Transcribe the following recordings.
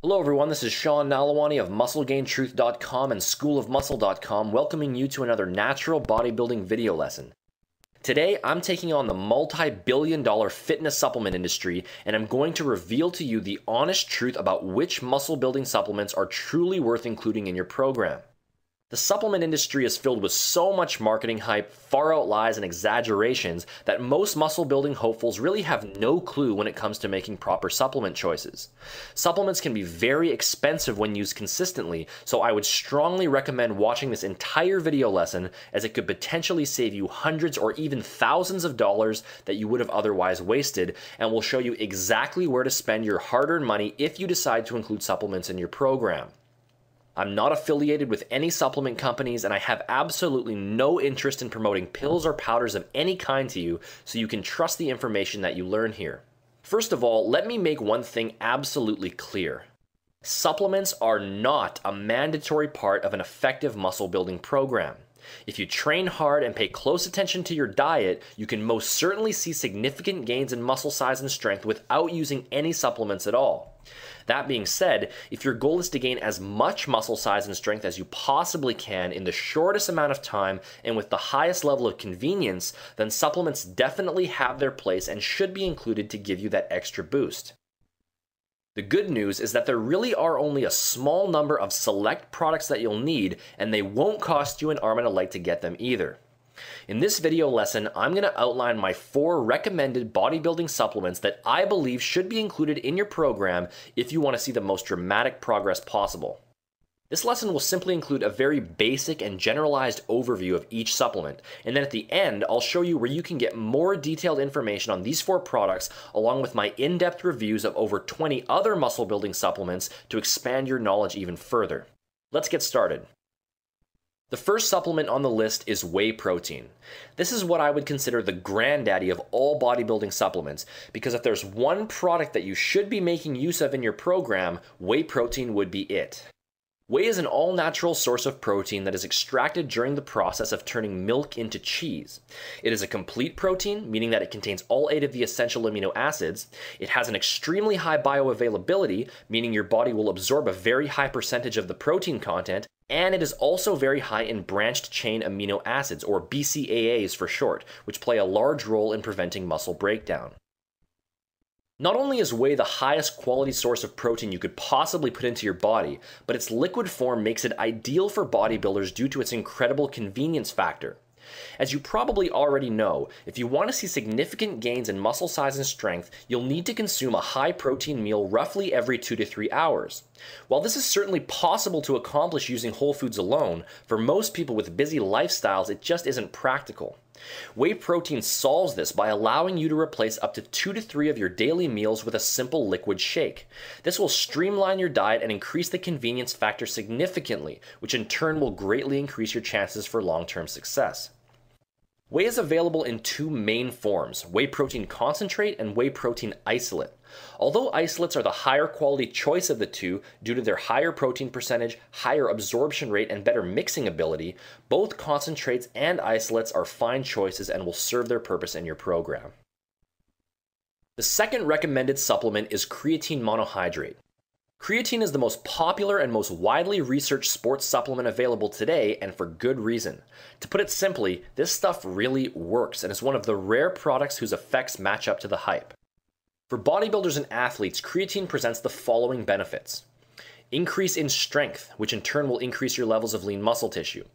Hello everyone, this is Sean Nalawani of MuscleGainTruth.com and SchoolOfMuscle.com welcoming you to another natural bodybuilding video lesson. Today, I'm taking on the multi-billion-dollar fitness supplement industry and I'm going to reveal to you the honest truth about which muscle building supplements are truly worth including in your program. The supplement industry is filled with so much marketing hype, far out lies, and exaggerations that most muscle building hopefuls really have no clue when it comes to making proper supplement choices. Supplements can be very expensive when used consistently, so I would strongly recommend watching this entire video lesson as it could potentially save you hundreds or even thousands of dollars that you would have otherwise wasted, and will show you exactly where to spend your hard-earned money if you decide to include supplements in your program. I'm not affiliated with any supplement companies and I have absolutely no interest in promoting pills or powders of any kind to you, so you can trust the information that you learn here. First of all, let me make one thing absolutely clear. Supplements are not a mandatory part of an effective muscle building program. If you train hard and pay close attention to your diet, you can most certainly see significant gains in muscle size and strength without using any supplements at all. That being said, if your goal is to gain as much muscle size and strength as you possibly can in the shortest amount of time and with the highest level of convenience, then supplements definitely have their place and should be included to give you that extra boost. The good news is that there really are only a small number of select products that you'll need, and they won't cost you an arm and a leg to get them either. In this video lesson, I'm going to outline my 4 recommended bodybuilding supplements that I believe should be included in your program if you want to see the most dramatic progress possible. This lesson will simply include a very basic and generalized overview of each supplement, and then at the end, I'll show you where you can get more detailed information on these 4 products, along with my in-depth reviews of over 20 other muscle building supplements to expand your knowledge even further. Let's get started. The first supplement on the list is whey protein. This is what I would consider the granddaddy of all bodybuilding supplements, because if there's one product that you should be making use of in your program, whey protein would be it. Whey is an all-natural source of protein that is extracted during the process of turning milk into cheese. It is a complete protein, meaning that it contains all 8 of the essential amino acids. It has an extremely high bioavailability, meaning your body will absorb a very high percentage of the protein content, and it is also very high in branched chain amino acids, or BCAAs for short, which play a large role in preventing muscle breakdown. Not only is whey the highest quality source of protein you could possibly put into your body, but its liquid form makes it ideal for bodybuilders due to its incredible convenience factor. As you probably already know, if you want to see significant gains in muscle size and strength, you'll need to consume a high protein meal roughly every 2 to 3 hours. While this is certainly possible to accomplish using whole foods alone, for most people with busy lifestyles it just isn't practical. Whey protein solves this by allowing you to replace up to 2 to 3 of your daily meals with a simple liquid shake. This will streamline your diet and increase the convenience factor significantly, which in turn will greatly increase your chances for long-term success. Whey is available in 2 main forms, whey protein concentrate and whey protein isolate. Although isolates are the higher quality choice of the 2 due to their higher protein percentage, higher absorption rate, and better mixing ability, both concentrates and isolates are fine choices and will serve their purpose in your program. The second recommended supplement is creatine monohydrate. Creatine is the most popular and most widely researched sports supplement available today, and for good reason. To put it simply, this stuff really works and is one of the rare products whose effects match up to the hype. For bodybuilders and athletes, creatine presents the following benefits. Increase in strength, which in turn will increase your levels of lean muscle tissue.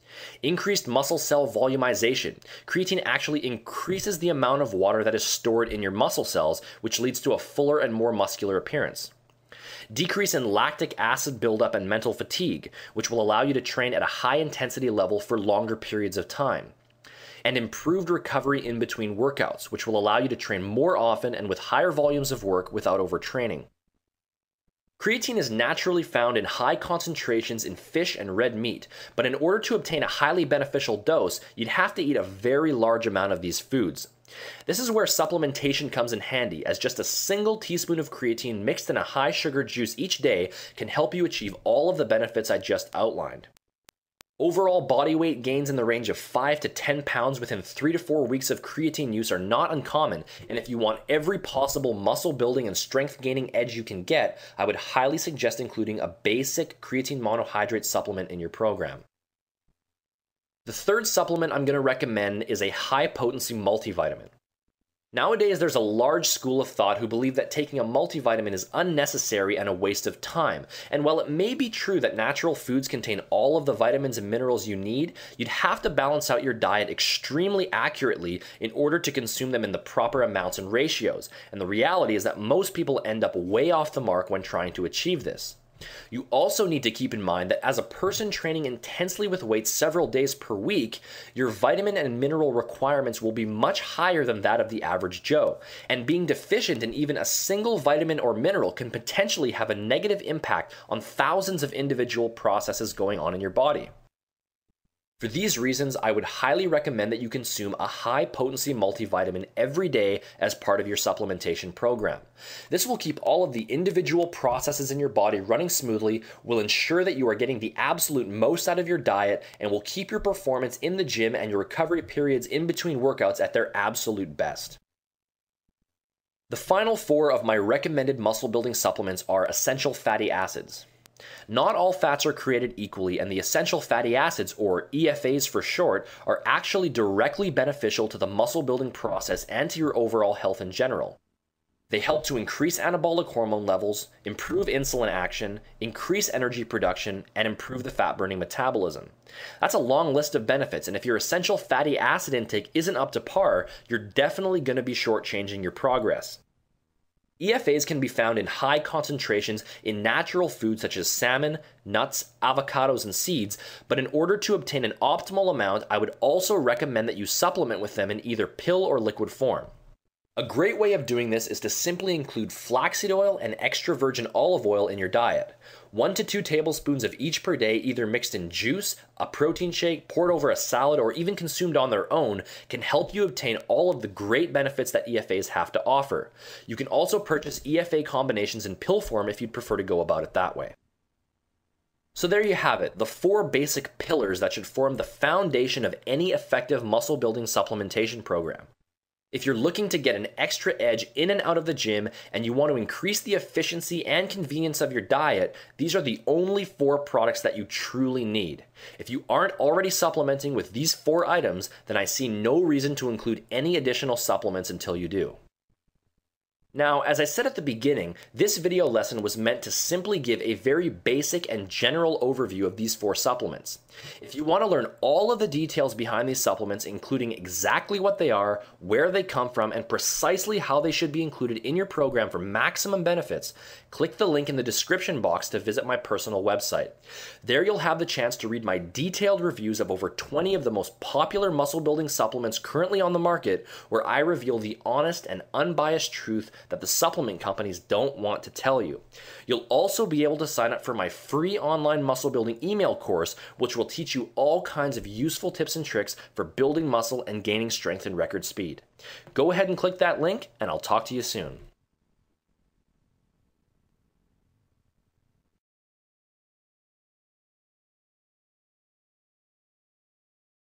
Increased muscle cell volumization. Creatine actually increases the amount of water that is stored in your muscle cells, which leads to a fuller and more muscular appearance. Decrease in lactic acid buildup and mental fatigue, which will allow you to train at a high intensity level for longer periods of time. And improved recovery in between workouts, which will allow you to train more often and with higher volumes of work without overtraining. Creatine is naturally found in high concentrations in fish and red meat, but in order to obtain a highly beneficial dose, you'd have to eat a very large amount of these foods. This is where supplementation comes in handy, as just a single teaspoon of creatine mixed in a high sugar juice each day can help you achieve all of the benefits I just outlined. Overall body weight gains in the range of 5 to 10 pounds within 3 to 4 weeks of creatine use are not uncommon, and if you want every possible muscle building and strength gaining edge you can get, I would highly suggest including a basic creatine monohydrate supplement in your program. The third supplement I'm going to recommend is a high potency multivitamin. Nowadays, there's a large school of thought who believe that taking a multivitamin is unnecessary and a waste of time. And while it may be true that natural foods contain all of the vitamins and minerals you need, you'd have to balance out your diet extremely accurately in order to consume them in the proper amounts and ratios. And the reality is that most people end up way off the mark when trying to achieve this. You also need to keep in mind that as a person training intensely with weights several days per week, your vitamin and mineral requirements will be much higher than that of the average Joe, and being deficient in even a single vitamin or mineral can potentially have a negative impact on thousands of individual processes going on in your body. For these reasons, I would highly recommend that you consume a high-potency multivitamin every day as part of your supplementation program. This will keep all of the individual processes in your body running smoothly, will ensure that you are getting the absolute most out of your diet, and will keep your performance in the gym and your recovery periods in between workouts at their absolute best. The final 4 of my recommended muscle-building supplements are essential fatty acids. Not all fats are created equally, and the essential fatty acids, or EFAs for short, are actually directly beneficial to the muscle building process and to your overall health in general. They help to increase anabolic hormone levels, improve insulin action, increase energy production, and improve the fat-burning metabolism. That's a long list of benefits, and if your essential fatty acid intake isn't up to par, you're definitely going to be shortchanging your progress. EFAs can be found in high concentrations in natural foods such as salmon, nuts, avocados, and seeds, but in order to obtain an optimal amount, I would also recommend that you supplement with them in either pill or liquid form. A great way of doing this is to simply include flaxseed oil and extra virgin olive oil in your diet. 1 to 2 tablespoons of each per day, either mixed in juice, a protein shake, poured over a salad, or even consumed on their own, can help you obtain all of the great benefits that EFAs have to offer. You can also purchase EFA combinations in pill form if you'd prefer to go about it that way. So there you have it, the 4 basic pillars that should form the foundation of any effective muscle building supplementation program. If you're looking to get an extra edge in and out of the gym and you want to increase the efficiency and convenience of your diet, these are the only 4 products that you truly need. If you aren't already supplementing with these 4 items, then I see no reason to include any additional supplements until you do. Now, as I said at the beginning, this video lesson was meant to simply give a very basic and general overview of these 4 supplements. If you want to learn all of the details behind these supplements, including exactly what they are, where they come from, and precisely how they should be included in your program for maximum benefits, click the link in the description box to visit my personal website. There you'll have the chance to read my detailed reviews of over 20 of the most popular muscle building supplements currently on the market, where I reveal the honest and unbiased truth that the supplement companies don't want to tell you. You'll also be able to sign up for my free online muscle building email course, which will teach you all kinds of useful tips and tricks for building muscle and gaining strength in record speed. Go ahead and click that link, and I'll talk to you soon.